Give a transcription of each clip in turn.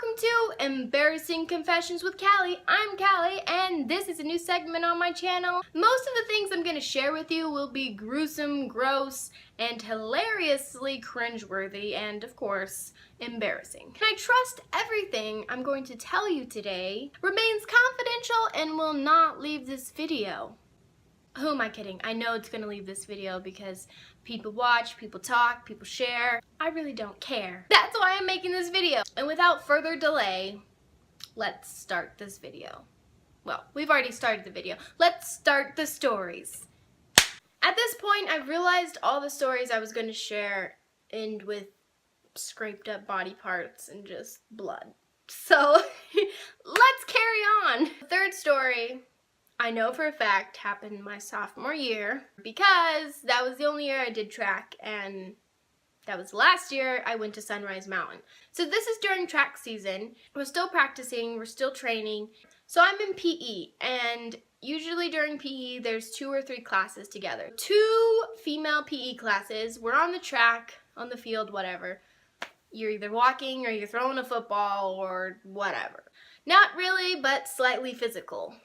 welcome to Embarrassing Confessions with Callie. I'm Callie, and this is a new segment on my channel. Most of the things I'm going to share with you will be gruesome, gross, and hilariously cringeworthy, and of course, embarrassing. I trust everything I'm going to tell you today remains confidential and will not leave this video. Who am I kidding? I know it's gonna leave this video because people watch, people talk, people share. I really don't care. That's why I'm making this video. And without further delay, let's start this video. Well, we've already started the video. Let's start the stories. At this point, I've realized all the stories I was gonna share end with scraped up body parts and just blood. So, let's carry on. The third story, I know for a fact, happened my sophomore year because that was the only year I did track, and that was the last year I went to Sunrise Mountain. So this is during track season. We're still practicing, we're still training. So I'm in PE, and usually during PE there's 2 or 3 classes together. 2 female PE classes. We're on the track, on the field, whatever. You're either walking or you're throwing a football or whatever. Not really, but slightly physical.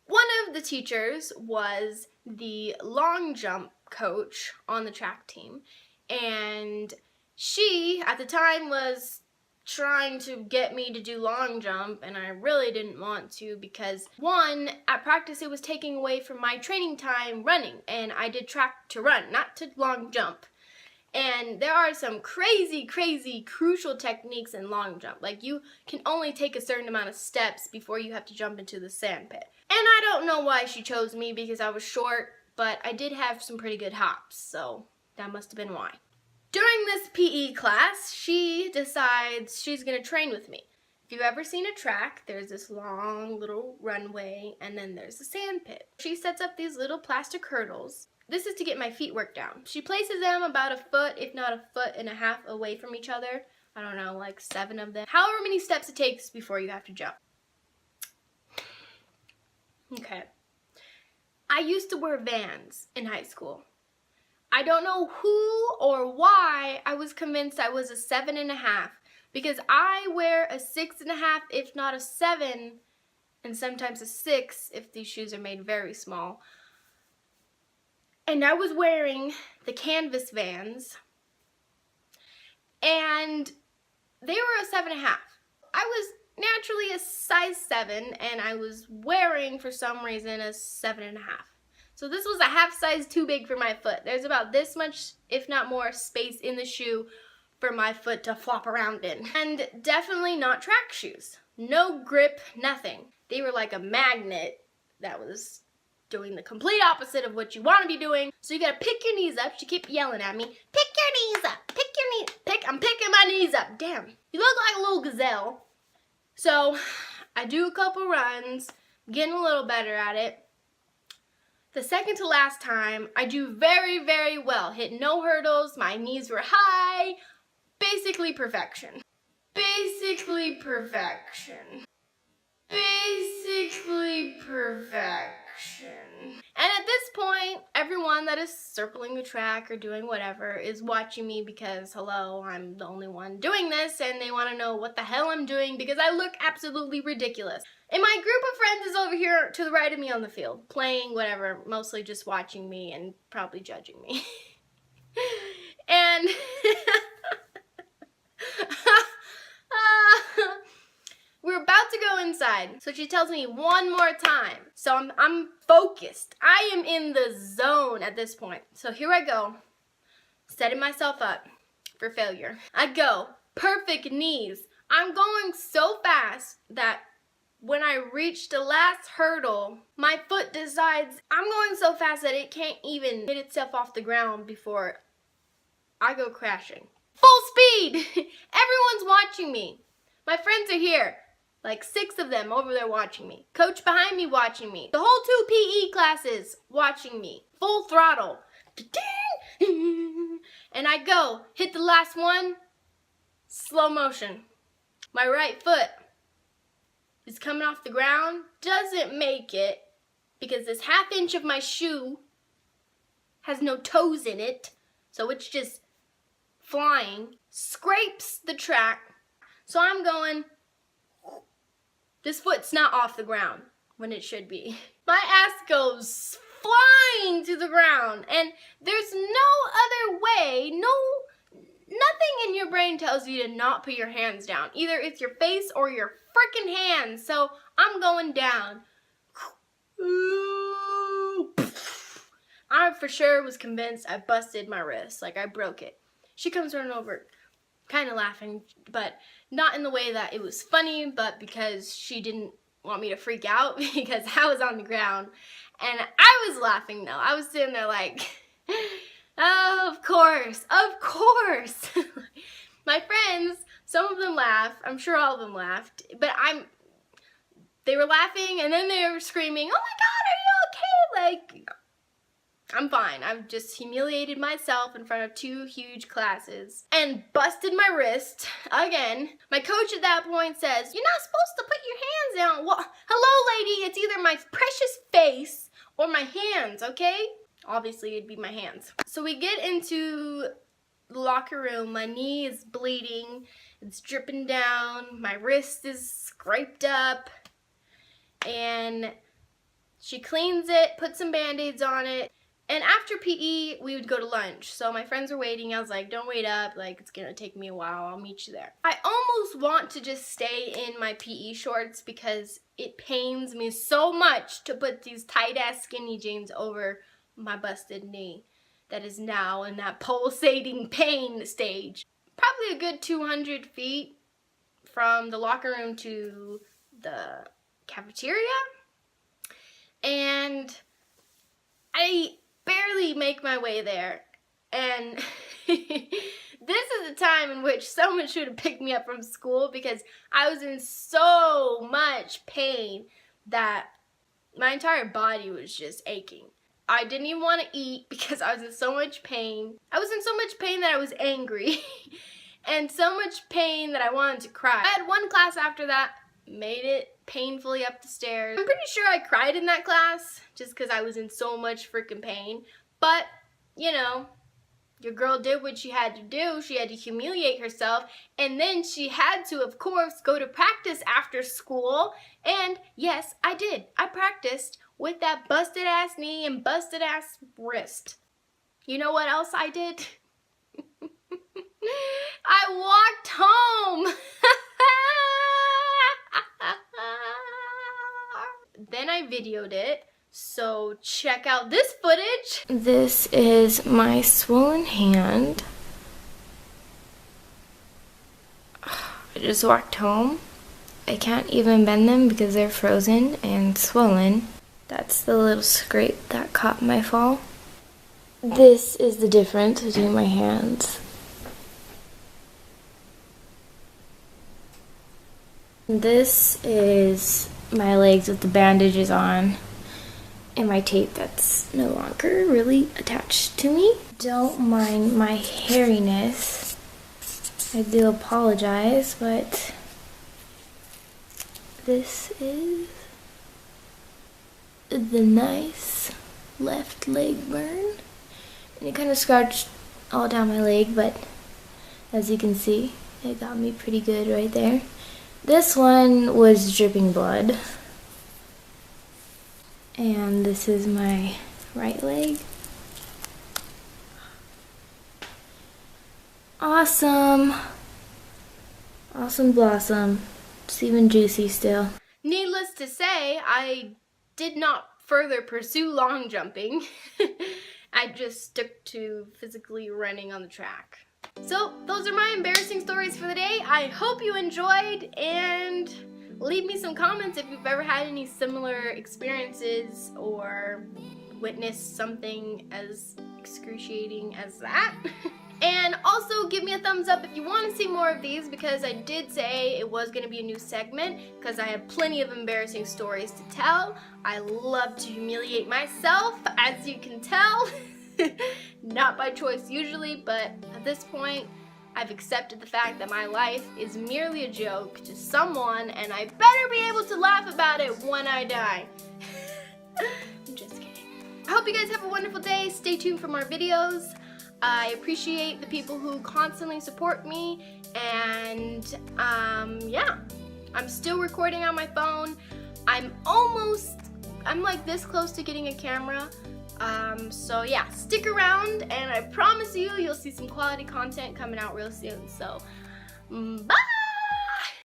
One of the teachers was the long jump coach on the track team, and she, at the time, was trying to get me to do long jump, and I really didn't want to because, one, at practice it was taking away from my training time running, and I did track to run, not to long jump. And there are some crazy, crucial techniques in long jump. Like, you can only take a certain amount of steps before you have to jump into the sand pit. And I don't know why she chose me because I was short, but I did have some pretty good hops, so that must have been why. During this PE class, she decides she's going to train with me. If you've ever seen a track, there's this long little runway, and then there's a sand pit. She sets up these little plastic hurdles. This is to get my feet worked down. She places them about 1 foot, if not 1.5 feet away from each other. I don't know, like 7 of them. However many steps it takes before you have to jump. Okay. I used to wear Vans in high school. I don't know who or why I was convinced I was a 7.5, because I wear a 6.5, if not a 7, and sometimes a 6 if these shoes are made very small. And I was wearing the canvas Vans, and they were a 7.5. I was naturally a size 7, and I was wearing, for some reason, a 7.5. So this was a half size too big for my foot. There's about this much, if not more, space in the shoe for my foot to flop around in. And definitely not track shoes. No grip, nothing. They were like a magnet that was doing the complete opposite of what you want to be doing. So you gotta pick your knees up. She kept yelling at me, pick your knees up, pick your knees, I'm picking my knees up. Damn, you look like a little gazelle. So I do a couple runs, getting a little better at it. The second to last time, I do very well. Hit no hurdles, my knees were high, basically perfection. Basically perfection. Basically perfection. And at this point, everyone that is circling the track or doing whatever is watching me because, hello, I'm the only one doing this, and they want to know what the hell I'm doing because I look absolutely ridiculous. And my group of friends is over here to the right of me on the field, playing whatever, mostly just watching me and probably judging me. And we're about to go inside, so she tells me one more time. So I'm focused. I am in the zone at this point. So here I go, setting myself up for failure. I go, perfect knees. I'm going so fast that when I reach the last hurdle, my foot decides I'm going so fast that it can't even hit itself off the ground before I go crashing. Full speed! Everyone's watching me. My friends are here. Like 6 of them over there watching me. Coach behind me watching me. The whole 2 PE classes watching me. Full throttle. And I go, hit the last one, slow motion. My right foot is coming off the ground, doesn't make it because this 1/2 inch of my shoe has no toes in it, so it's just flying, scrapes the track. So I'm going This foot's not off the ground when it should be. My ass goes flying to the ground, and there's no other way, nothing in your brain tells you to not put your hands down. Either it's your face or your freaking hands. So I'm going down. I for sure was convinced I busted my wrist, like I broke it. She comes running over, kind of laughing, but not in the way that it was funny, but because she didn't want me to freak out because I was on the ground. And I was laughing though. I was sitting there like, oh, of course. My friends, some of them laughed. I'm sure all of them laughed, but they were laughing and then they were screaming, oh my God, are you okay? Like, I'm fine. I've just humiliated myself in front of 2 huge classes and busted my wrist again. My coach at that point says, you're not supposed to put your hands down. Well, hello, lady. It's either my precious face or my hands, okay? Obviously, it'd be my hands. So we get into the locker room. My knee is bleeding. It's dripping down. My wrist is scraped up. And she cleans it, puts some Band-Aids on it. And after PE, we would go to lunch. So my friends were waiting. I was like, don't wait up. Like, it's going to take me a while. I'll meet you there. I almost want to just stay in my PE shorts because it pains me so much to put these tight-ass skinny jeans over my busted knee that is now in that pulsating pain stage. Probably a good 200 feet from the locker room to the cafeteria. And I barely make my way there, and this is a time in which someone should have picked me up from school because I was in so much pain that my entire body was just aching. I didn't even want to eat because I was in so much pain. I was in so much pain that I was angry and so much pain that I wanted to cry. I had one class after that, made it painfully up the stairs. I'm pretty sure I cried in that class just because I was in so much freaking pain. But, you know, your girl did what she had to do. She had to humiliate herself. And then she had to, of course, go to practice after school. And yes, I did. I practiced with that busted ass knee and busted ass wrist. You know what else I did? I walked home. Then I videoed it, so check out this footage. This is my swollen hand. I just walked home. I can't even bend them because they're frozen and swollen. That's the little scrape that caught my fall. This is the difference between my hands. This is my legs with the bandages on and my tape that's no longer really attached to me. Don't mind my hairiness. I do apologize, but this is the nice left leg burn. And it kind of scratched all down my leg, but as you can see, it got me pretty good right there. This one was dripping blood. And this is my right leg. Awesome. Awesome blossom. It's even juicy still. Needless to say, I did not further pursue long jumping. I just stuck to physically running on the track. So those are my embarrassing stories for the day. I hope you enjoyed, and leave me some comments if you've ever had any similar experiences or witnessed something as excruciating as that. And also give me a thumbs up if you want to see more of these, because I did say it was going to be a new segment because I have plenty of embarrassing stories to tell. I love to humiliate myself, as you can tell. Not by choice usually, but at this point I've accepted the fact that my life is merely a joke to someone, and I better be able to laugh about it when I die. I'm just kidding. I hope you guys have a wonderful day. Stay tuned for more videos. I appreciate the people who constantly support me, and yeah, I'm still recording on my phone. I'm like this close to getting a camera. So yeah, stick around and I promise you'll see some quality content coming out real soon. So, bye!